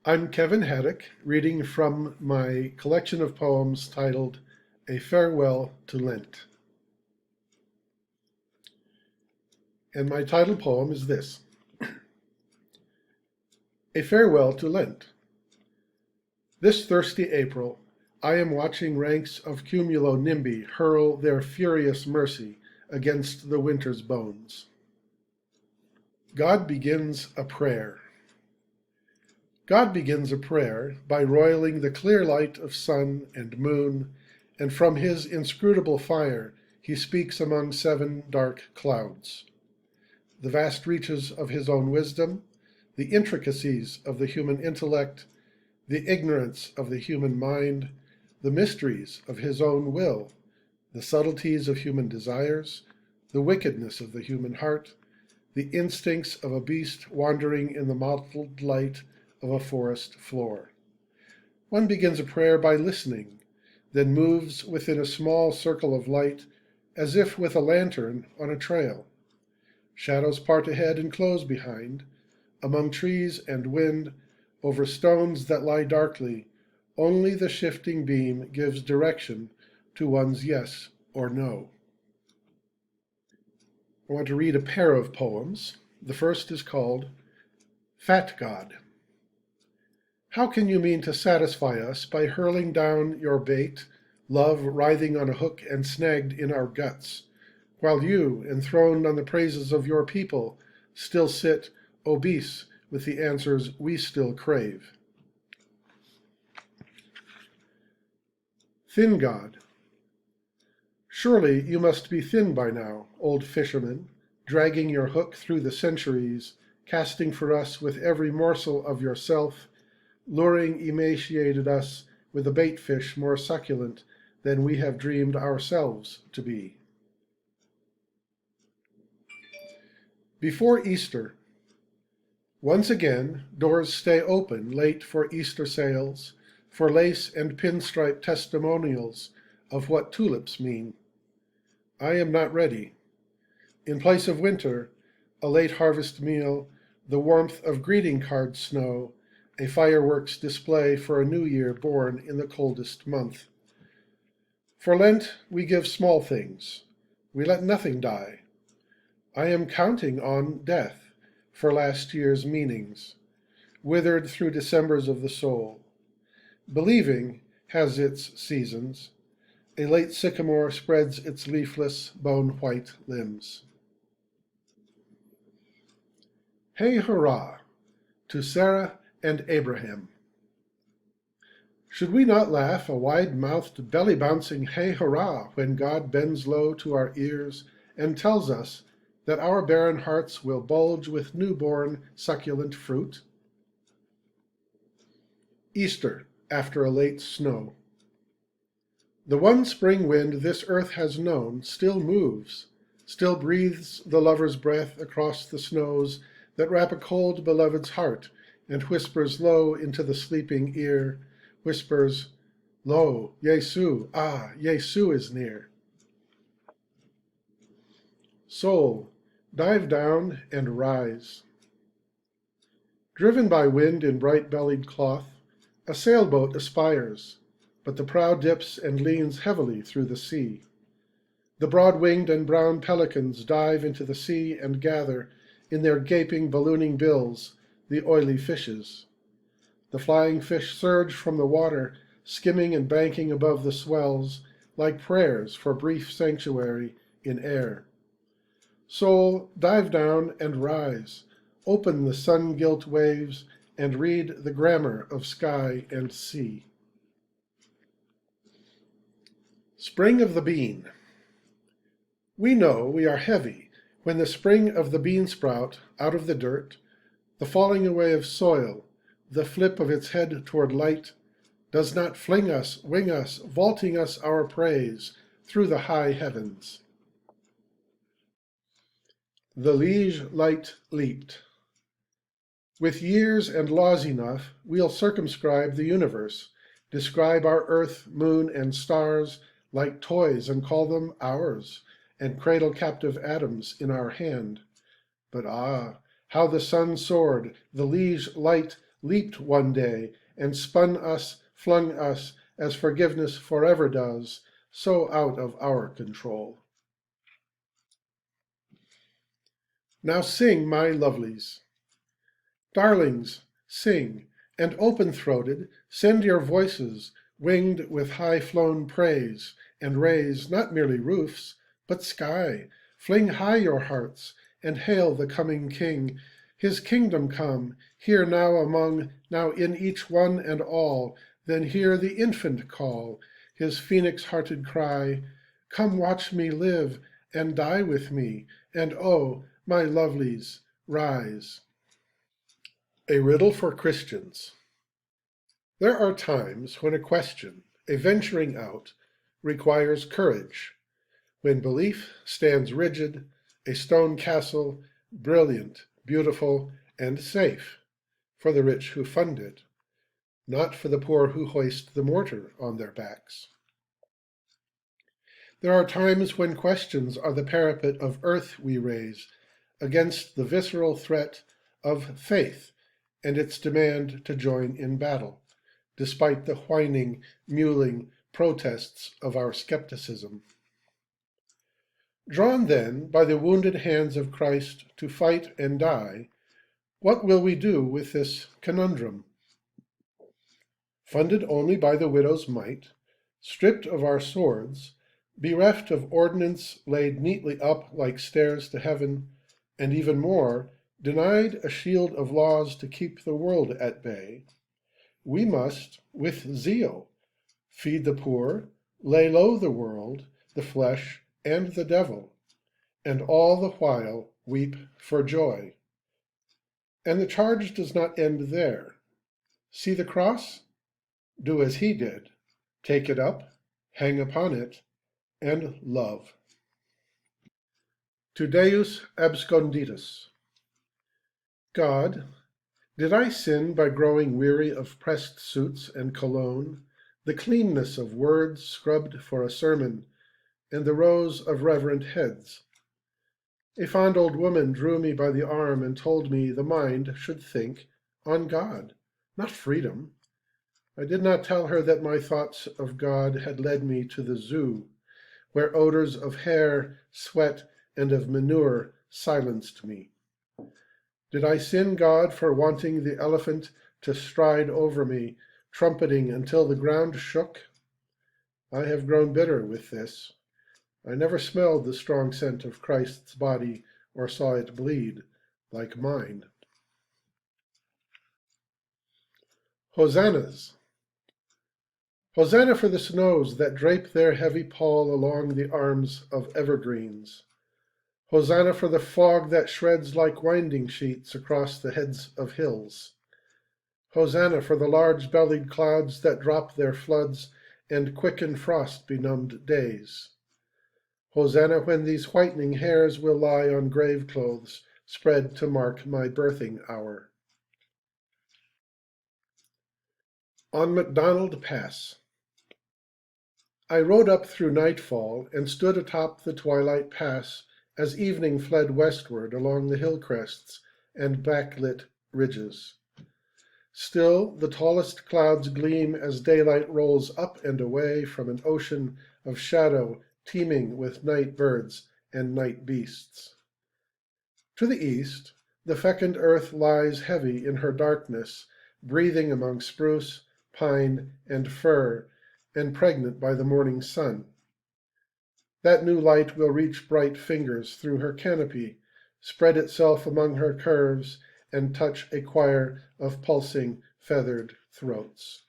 I'm Kevin Hadduck, reading from my collection of poems titled A Farewell to Lent. And my title poem is this: A Farewell to Lent. This thirsty April, I am watching ranks of cumulonimbi hurl their furious mercy against the winter's bones. God begins a prayer. God begins a prayer by roiling the clear light of sun and moon, and from his inscrutable fire he speaks among 7 dark clouds. The vast reaches of his own wisdom, the intricacies of the human intellect, the ignorance of the human mind, the mysteries of his own will, the subtleties of human desires, the wickedness of the human heart, the instincts of a beast wandering in the mottled light of a forest floor. One begins a prayer by listening, then moves within a small circle of light, as if with a lantern on a trail. Shadows part ahead and close behind, among trees and wind, over stones that lie darkly. Only the shifting beam gives direction to one's yes or no. I want to read a pair of poems. The first is called Fat God. How can you mean to satisfy us by hurling down your bait, love writhing on a hook and snagged in our guts, while you, enthroned on the praises of your people, still sit obese with the answers we still crave? Thin God. Surely you must be thin by now, old fisherman, dragging your hook through the centuries, casting for us with every morsel of yourself, luring emaciated us with a bait fish more succulent than we have dreamed ourselves to be. Before Easter. Once again, doors stay open late for Easter sales, for lace and pinstripe testimonials of what tulips mean. I am not ready. In place of winter, a late harvest meal, the warmth of greeting card snow, a fireworks display for a new year born in the coldest month. For Lent, we give small things. We let nothing die. I am counting on death for last year's meanings, withered through Decembers of the soul. Believing has its seasons. A late sycamore spreads its leafless, bone-white limbs. Hey hurrah! To Sarah and Abraham. Should we not laugh a wide-mouthed, belly-bouncing hey hurrah when God bends low to our ears and tells us that our barren hearts will bulge with newborn, succulent fruit? Easter, after a late snow. The one spring wind this earth has known still moves, still breathes the lover's breath across the snows that wrap a cold beloved's heart, and whispers low into the sleeping ear, whispers, Lo, Jesu, Jesu is near. Soul, dive down and rise. Driven by wind in bright-bellied cloth, a sailboat aspires, but the prow dips and leans heavily through the sea. The broad-winged and brown pelicans dive into the sea and gather, in their gaping, ballooning bills, the oily fishes. The flying fish surge from the water, skimming and banking above the swells, like prayers for brief sanctuary in air. Soul, dive down and rise, open the sun-gilt waves, and read the grammar of sky and sea. Spring of the Bean. We know we are heavy when the spring of the bean sprout out of the dirt, the falling away of soil, the flip of its head toward light, does not fling us, wing us, vaulting us our praise through the high heavens. The liege light leaped. With years and laws enough, we'll circumscribe the universe, describe our earth, moon, and stars like toys and call them ours, and cradle captive atoms in our hand. But how the sun soared, the liege light leaped one day, and spun us, flung us, as forgiveness forever does, so out of our control. Now sing, my lovelies. Darlings, sing, and open-throated, send your voices, winged with high-flown praise, and raise not merely roofs, but sky. Fling high your hearts, and hail the coming King. His kingdom come, here now among, now in each one and all. Then hear the infant call, his phoenix-hearted cry, come watch me live, and die with me, and oh, my lovelies, rise. A riddle for Christians. There are times when a question, a venturing out, requires courage, when belief stands rigid, a stone castle, brilliant, beautiful, and safe, for the rich who fund it, not for the poor who hoist the mortar on their backs. There are times when questions are the parapet of earth we raise against the visceral threat of faith and its demand to join in battle, despite the whining, mewling protests of our skepticism. Drawn then by the wounded hands of Christ to fight and die, what will we do with this conundrum? Funded only by the widow's mite, stripped of our swords, bereft of ordnance laid neatly up like stairs to heaven, and even more, denied a shield of laws to keep the world at bay, we must, with zeal, feed the poor, lay low the world, the flesh, and the devil, and all the while weep for joy. And the charge does not end there. See the cross? Do as he did. Take it up, hang upon it, and love. To Deus absconditus. God, did I sin by growing weary of pressed suits and cologne, the cleanness of words scrubbed for a sermon, and the rows of reverent heads? A fond old woman drew me by the arm and told me the mind should think on God, not freedom. I did not tell her that my thoughts of God had led me to the zoo, where odors of hair, sweat, and of manure silenced me. Did I sin God for wanting the elephant to stride over me, trumpeting until the ground shook? I have grown bitter with this. I never smelled the strong scent of Christ's body or saw it bleed like mine. Hosannas. Hosanna for the snows that drape their heavy pall along the arms of evergreens. Hosanna for the fog that shreds like winding sheets across the heads of hills. Hosanna for the large-bellied clouds that drop their floods and quicken frost-benumbed days. Hosanna when these whitening hairs will lie on grave clothes spread to mark my birthing hour. On MacDonald Pass. I rode up through nightfall and stood atop the twilight pass as evening fled westward along the hill crests and backlit ridges. Still, the tallest clouds gleam as daylight rolls up and away from an ocean of shadow teeming with night birds and night beasts. To the east, the fecund earth lies heavy in her darkness, breathing among spruce, pine, and fir, and pregnant by the morning sun. That new light will reach bright fingers through her canopy, spread itself among her curves, and touch a choir of pulsing, feathered throats.